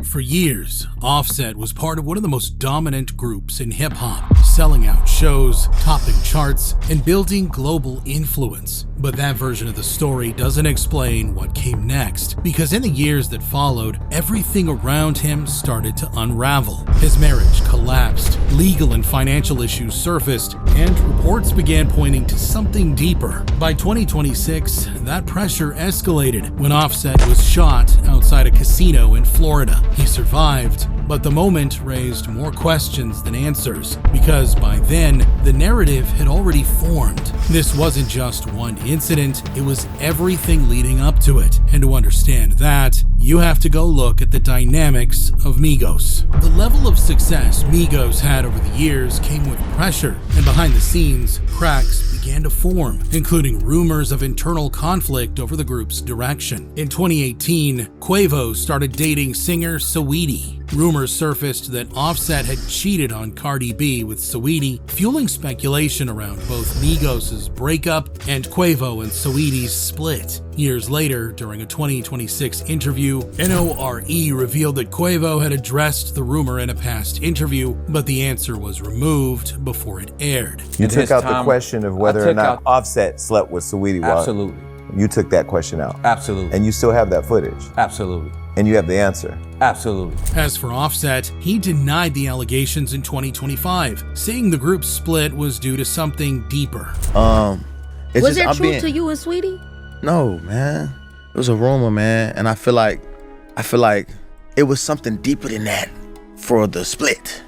For years, Offset was part of one of the most dominant groups in hip-hop, selling out shows, topping charts, and building global influence. But that version of the story doesn't explain what came next, because in the years that followed, everything around him started to unravel. His marriage collapsed, legal and financial issues surfaced, and reports began pointing to something deeper. By 2026, that pressure escalated when Offset was shot outside a casino in Florida. He survived, but the moment raised more questions than answers, because by then, the narrative had already formed. This wasn't just one incident, it was everything leading up to it. And to understand that, you have to go look at the dynamics of Migos. The level of success Migos had over the years came with pressure, and behind the scenes, cracks began to form, including rumors of internal conflict over the group's direction. In 2018, Quavo started dating singer Saweetie. Rumors surfaced that Offset had cheated on Cardi B with Saweetie, fueling speculation around both Migos' breakup and Quavo and Saweetie's split. Years later, during a 2026 interview, NORE revealed that Quavo had addressed the rumor in a past interview, but the answer was removed before it aired. You took out the question of whether or not Offset slept with Saweetie. Absolutely. You took that question out. Absolutely. And you still have that footage. Absolutely. And you have the answer. Absolutely. As for Offset, he denied the allegations in 2025, saying the group's split was due to something deeper. Was there truth to you and Sweetie? No, man. It was a rumor, man. And I feel like it was something deeper than that for the split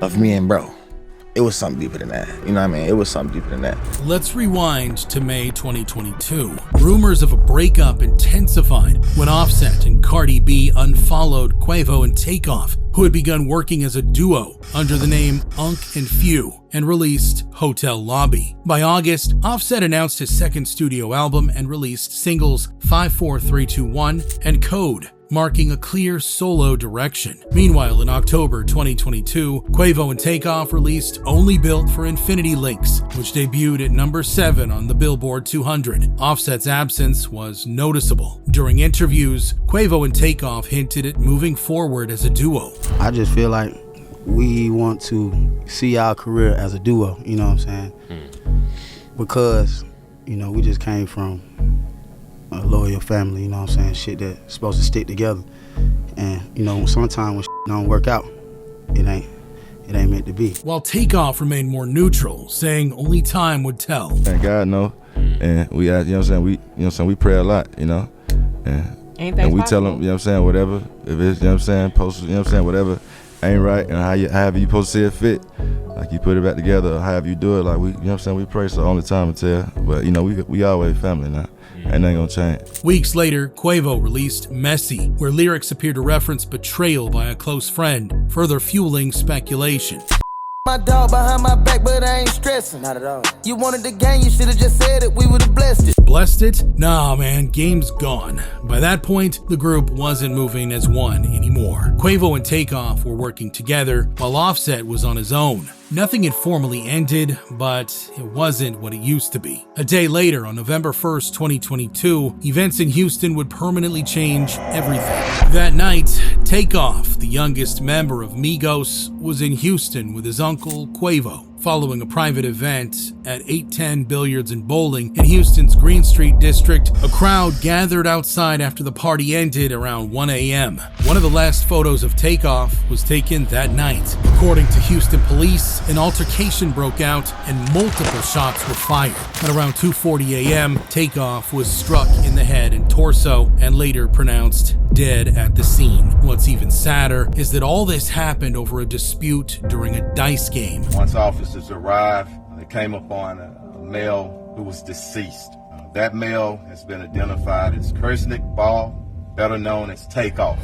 of me and bro. It was something deeper than that. You know what I mean? It was something deeper than that. Let's rewind to May 2022. Rumors of a breakup intensified when Offset and Cardi B unfollowed Quavo and Takeoff, who had begun working as a duo under the name Unk and Few, and released Hotel Lobby. By August, Offset announced his second studio album and released singles 54321 and Code, marking a clear solo direction. Meanwhile, in October 2022, Quavo and Takeoff released Only Built for Infinity Links, which debuted at number 7 on the Billboard 200. Offset's absence was noticeable. During interviews, Quavo and Takeoff hinted at moving forward as a duo. I just feel like we want to see our career as a duo, you know what I'm saying? Because, you know, we just came from a loyal family, you know what I'm saying? Shit that's supposed to stick together. And, you know, sometimes when shit don't work out, it ain't meant to be. While Takeoff remained more neutral, saying only time would tell. And God know, and we, you know what I'm saying, we pray a lot, you know, and we tell them, you know what I'm saying, whatever, if it's, you know what I'm saying, post, you know what I'm saying, whatever ain't right, and however you supposed to see it fit, like you put it back together, or however you do it, like we, you know what I'm saying, we pray, so only time to tell, but you know, we always family now. Ain't nothing gonna change. Weeks later, Quavo released Messy, where lyrics appear to reference betrayal by a close friend, further fueling speculation. My dog behind my back, but I ain't stressing. Not at all. You wanted the game, you should've just said it, we would've blessed it. Blessed it? Nah, man, game's gone. By that point, the group wasn't moving as one anymore. Quavo and Takeoff were working together, while Offset was on his own. Nothing had formally ended, but it wasn't what it used to be. A day later, on November 1st, 2022, events in Houston would permanently change everything. That night, Takeoff, the youngest member of Migos, was in Houston with his uncle, Quavo, following a private event at 810 Billiards and Bowling in Houston's Green Street district. A crowd gathered outside after the party ended around 1 a.m. One of the last photos of Takeoff was taken that night. According to Houston police, an altercation broke out and multiple shots were fired. At around 2:40 a.m., Takeoff was struck in the head and torso and later pronounced dead at the scene. What's even sadder is that all this happened over a dispute during a dice game. Once officers arrived, they came upon a male who was deceased. That male has been identified as Kersnick Ball, better known as Takeoff.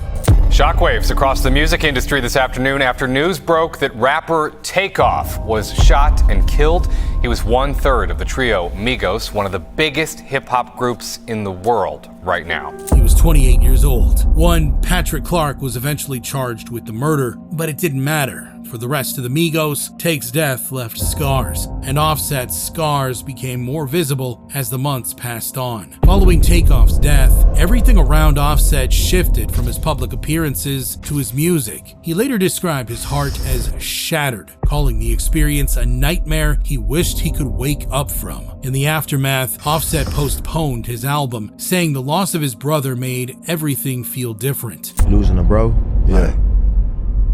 Shockwaves across the music industry this afternoon after news broke that rapper Takeoff was shot and killed. He was 1/3 of the trio Migos, one of the biggest hip-hop groups in the world right now. He was 28 years old. One Patrick Clark was eventually charged with the murder, but it didn't matter. For the rest of the Migos, Take's death left scars, and Offset's scars became more visible as the months passed on. Following Takeoff's death, everything around Offset shifted from his public appearances to his music. He later described his heart as shattered, calling the experience a nightmare he wished he could wake up from. In the aftermath, Offset postponed his album, saying the loss of his brother made everything feel different. Losing a bro,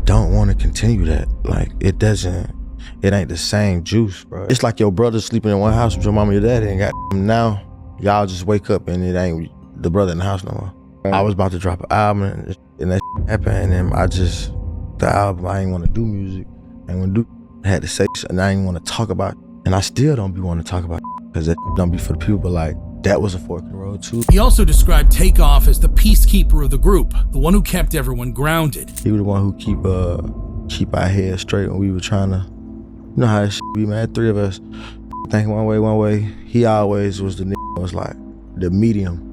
don't want to continue that. Like, it ain't the same juice, bro. It's like your brother sleeping in one house with your mama and your daddy, and now y'all just wake up and it ain't the brother in the house no more. I was about to drop an album and that happened, and then the album, I ain't want to do music. I ain't want to do, I had to say something I ain't want to talk about, and I still don't be wanting to talk about because that don't be for the people, but like, that was a fork in the road too. He also described Takeoff as the peacekeeper of the group, the one who kept everyone grounded. He was the one who keep our heads straight when we were trying to, you know how this be, man. 3 of us think one way. He always was the nigga, was like the medium.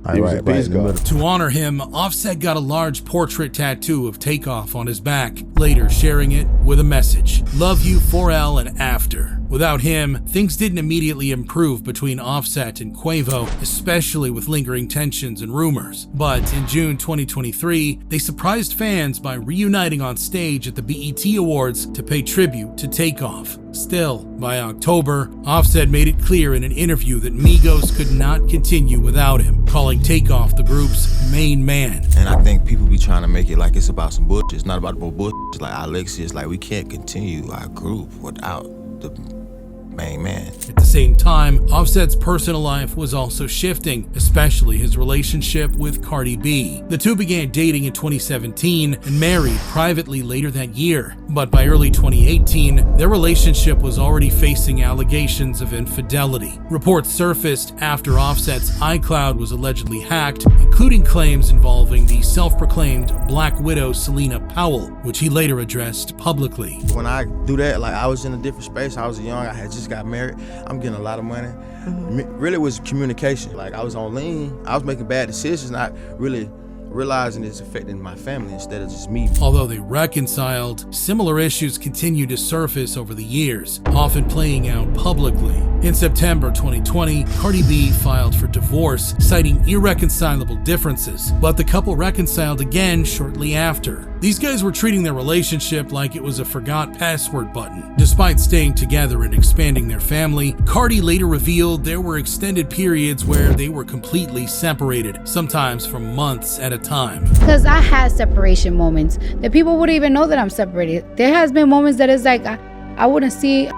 Right in the middle. To honor him, Offset got a large portrait tattoo of Takeoff on his back, later sharing it with a message: "Love you 4L and after." Without him, things didn't immediately improve between Offset and Quavo, especially with lingering tensions and rumors. But in June 2023, they surprised fans by reuniting on stage at the BET Awards to pay tribute to Takeoff. Still, by October, Offset made it clear in an interview that Migos could not continue without him, calling Takeoff the group's main man. And I think people be trying to make it like it's about some bullshit. It's not about bullshit. It's like Alexius, like, we can't continue our group without the main man. At the same time, Offset's personal life was also shifting, especially his relationship with Cardi B. The two began dating in 2017 and married privately later that year. But by early 2018, their relationship was already facing allegations of infidelity. Reports surfaced after Offset's iCloud was allegedly hacked, including claims involving the self-proclaimed Black Widow Selena Powell, which he later addressed publicly. When I do that, like, I was in a different space. I was young. I had just got married. I'm getting a lot of money. Really, it was communication. Like, I was on lean. I was making bad decisions, not really realizing it's affecting my family instead of just me. Although they reconciled, similar issues continued to surface over the years, often playing out publicly. In September 2020, Cardi B filed for divorce, citing irreconcilable differences, but the couple reconciled again shortly after. These guys were treating their relationship like it was a forgot password button. Despite staying together and expanding their family, Cardi later revealed there were extended periods where they were completely separated, sometimes for months at a time. Because I had separation moments that people wouldn't even know that I'm separated. There has been moments that it's like I wouldn't see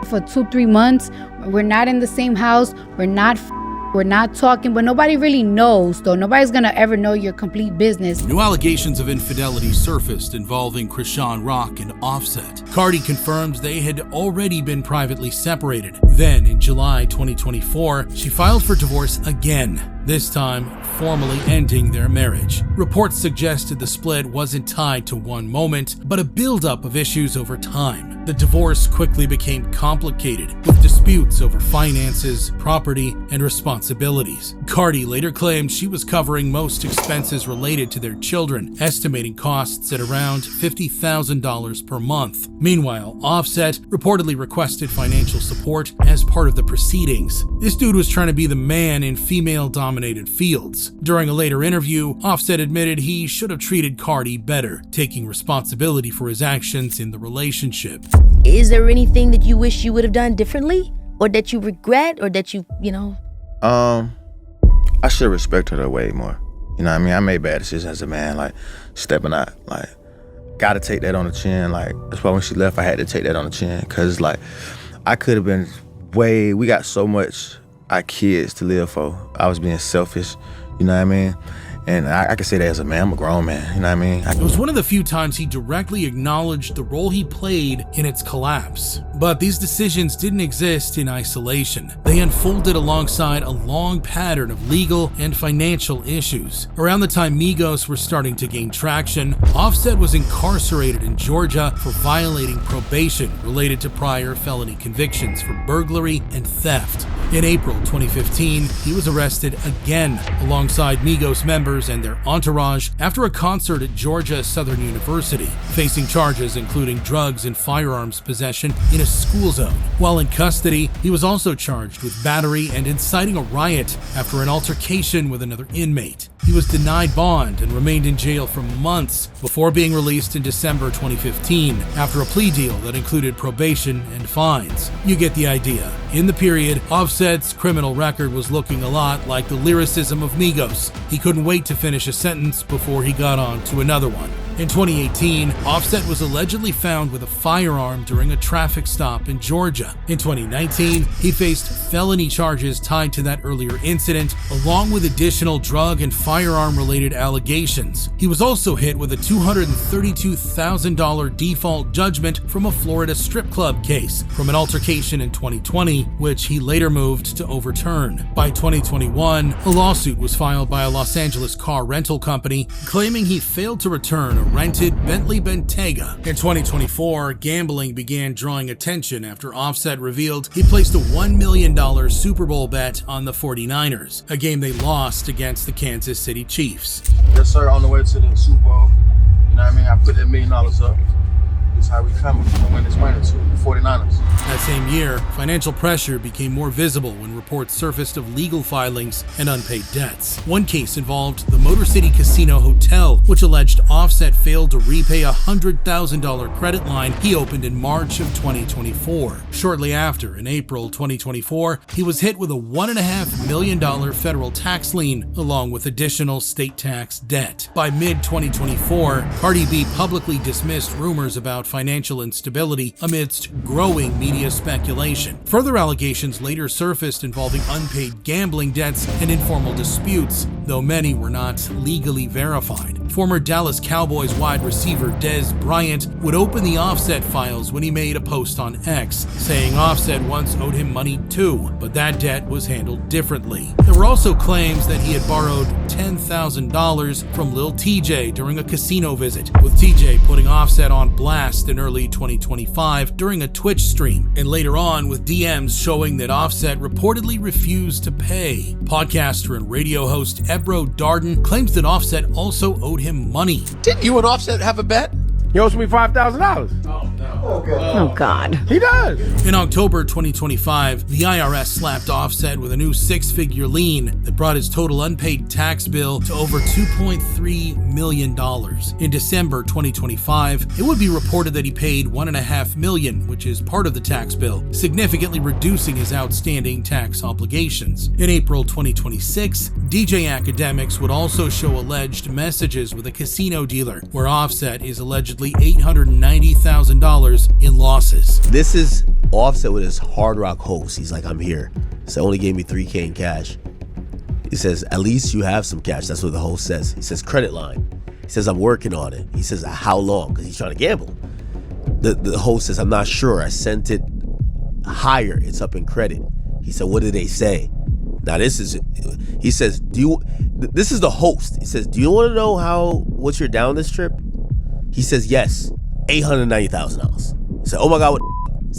for 2-3 months. We're not in the same house. We're not talking, but nobody really knows, though. Nobody's gonna ever know your complete business. New allegations of infidelity surfaced involving Krishan Rock and Offset. Cardi confirms they had already been privately separated. Then, in July 2024, she filed for divorce again, this time formally ending their marriage. Reports suggested the split wasn't tied to one moment, but a buildup of issues over time. The divorce quickly became complicated, with disputes over finances, property, and responsibilities. Cardi later claimed she was covering most expenses related to their children, estimating costs at around $50,000 per month. Meanwhile, Offset reportedly requested financial support as part of the proceedings. This dude was trying to be the man in female-dominated fields. During a later interview, Offset admitted he should have treated Cardi better, taking responsibility for his actions in the relationship. Is there anything that you wish you would have done differently, or that you regret, or that you know? I should have respected her way more. You know what I mean? I made bad decisions as a man, like stepping out, like, gotta take that on the chin. Like, that's why when she left, I had to take that on the chin, cause like, I could have been we got so much our kids to live for. I was being selfish, you know what I mean? And I can say that as a man. I'm a grown man, you know what I mean? It was one of the few times he directly acknowledged the role he played in its collapse. But these decisions didn't exist in isolation. They unfolded alongside a long pattern of legal and financial issues. Around the time Migos were starting to gain traction, Offset was incarcerated in Georgia for violating probation related to prior felony convictions for burglary and theft. In April 2015, he was arrested again alongside Migos members members and their entourage after a concert at Georgia Southern University, facing charges including drugs and firearms possession in a school zone. While in custody, he was also charged with battery and inciting a riot after an altercation with another inmate. He was denied bond and remained in jail for months before being released in December 2015 after a plea deal that included probation and fines. You get the idea. In the period, Offset's criminal record was looking a lot like the lyricism of Migos. He couldn't wait to finish a sentence before he got on to another one. In 2018, Offset was allegedly found with a firearm during a traffic stop in Georgia. In 2019, he faced felony charges tied to that earlier incident, along with additional drug and firearm-related allegations. He was also hit with a $232,000 default judgment from a Florida strip club case from an altercation in 2020, which he later moved to overturn. By 2021, a lawsuit was filed by a Los Angeles car rental company claiming he failed to return a rented Bentley Bentayga. In 2024, gambling began drawing attention after Offset revealed he placed a $1 million Super Bowl bet on the 49ers, a game they lost against the Kansas City Chiefs. Yes, sir, on the way to the Super Bowl. You know what I mean? I put that $1 million up. This is how we come when it's winning to the 49ers. That same year, financial pressure became more visible when reports surfaced of legal filings and unpaid debts. One case involved the Motor City Casino Hotel, which alleged Offset failed to repay a $100,000 credit line he opened in March of 2024. Shortly after, in April 2024, he was hit with a $1.5 million federal tax lien, along with additional state tax debt. By mid-2024, Cardi B publicly dismissed rumors about financial instability amidst growing media speculation. Further allegations later surfaced involving unpaid gambling debts and informal disputes, though many were not legally verified. Former Dallas Cowboys wide receiver Dez Bryant would open the Offset files when he made a post on X, saying Offset once owed him money too, but that debt was handled differently. There were also claims that he had borrowed $10,000 from Lil TJ during a casino visit, with TJ putting Offset on blast in early 2025 during a Twitch stream, and later on with DMs showing that Offset reportedly refused to pay. Podcaster and radio host Ebro Darden claims that Offset also owed him money. Didn't you and Offset have a bet? He owes me $5,000. Oh, God. He does. In October 2025, the IRS slapped Offset with a new six-figure lien that brought his total unpaid tax bill to over $2.3 million. In December 2025, it would be reported that he paid $1.5 million, which is part of the tax bill, significantly reducing his outstanding tax obligations. In April 2026, DJ Academics would also show alleged messages with a casino dealer, where Offset is allegedly $890,000 in losses. This is Offset with his Hard Rock host. He's like, I'm here. So only gave me $3,000 in cash. He says, at least you have some cash. That's what the host says. He says, credit line. He says, I'm working on it. He says, how long? Because he's trying to gamble. The host says, I'm not sure. I sent it higher. It's up in credit. He said, what did they say? Now he says, this is the host. He says, do you want to know what's your down this trip? He says, yes, $890,000. He said, oh my God,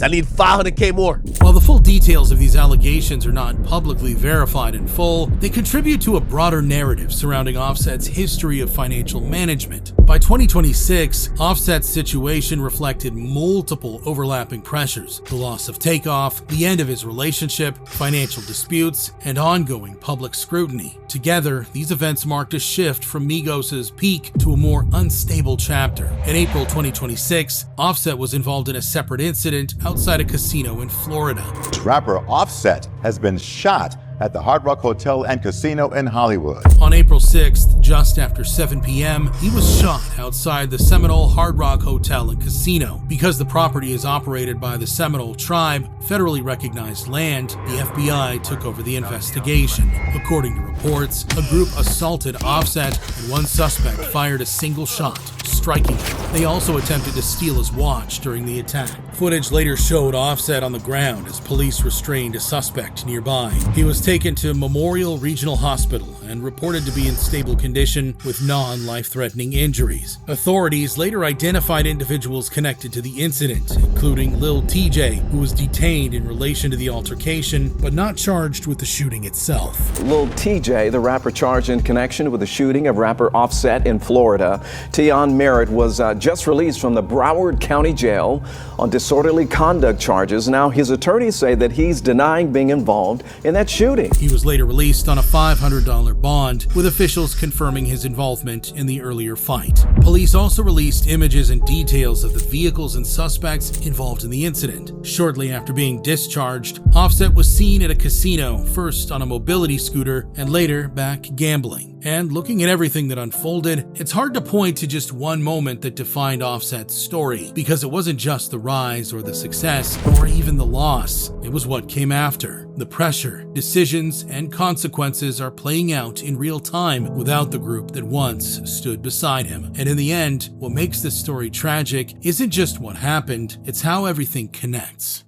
I need $500K more. While the full details of these allegations are not publicly verified in full, they contribute to a broader narrative surrounding Offset's history of financial management. By 2026, Offset's situation reflected multiple overlapping pressures: the loss of Takeoff, the end of his relationship, financial disputes, and ongoing public scrutiny. Together, these events marked a shift from Migos' peak to a more unstable chapter. In April 2026, Offset was involved in a separate incident outside a casino in Florida. Rapper Offset has been shot at the Hard Rock Hotel and Casino in Hollywood. On April 6th, just after 7 p.m., he was shot outside the Seminole Hard Rock Hotel and Casino. Because the property is operated by the Seminole tribe, federally recognized land, the FBI took over the investigation. According to reports, a group assaulted Offset and one suspect fired a single shot, striking him. They also attempted to steal his watch during the attack. Footage later showed Offset on the ground as police restrained a suspect nearby. He was taken to Memorial Regional Hospital and reported to be in stable condition with non-life-threatening injuries. Authorities later identified individuals connected to the incident, including Lil TJ, who was detained in relation to the altercation, but not charged with the shooting itself. Lil TJ, the rapper charged in connection with the shooting of rapper Offset in Florida. Tion Merritt was just released from the Broward County Jail on disorderly conduct charges. Now his attorneys say that he's denying being involved in that shooting. He was later released on a $500 bond, with officials confirming his involvement in the earlier fight. Police also released images and details of the vehicles and suspects involved in the incident. Shortly after being discharged, Offset was seen at a casino, first on a mobility scooter and later back gambling. And looking at everything that unfolded, it's hard to point to just one moment that defined Offset's story, because it wasn't just the rise or the success, or even the loss. It was what came after. The pressure, decisions, and consequences are playing out in real time without the group that once stood beside him. And in the end, what makes this story tragic isn't just what happened, it's how everything connects.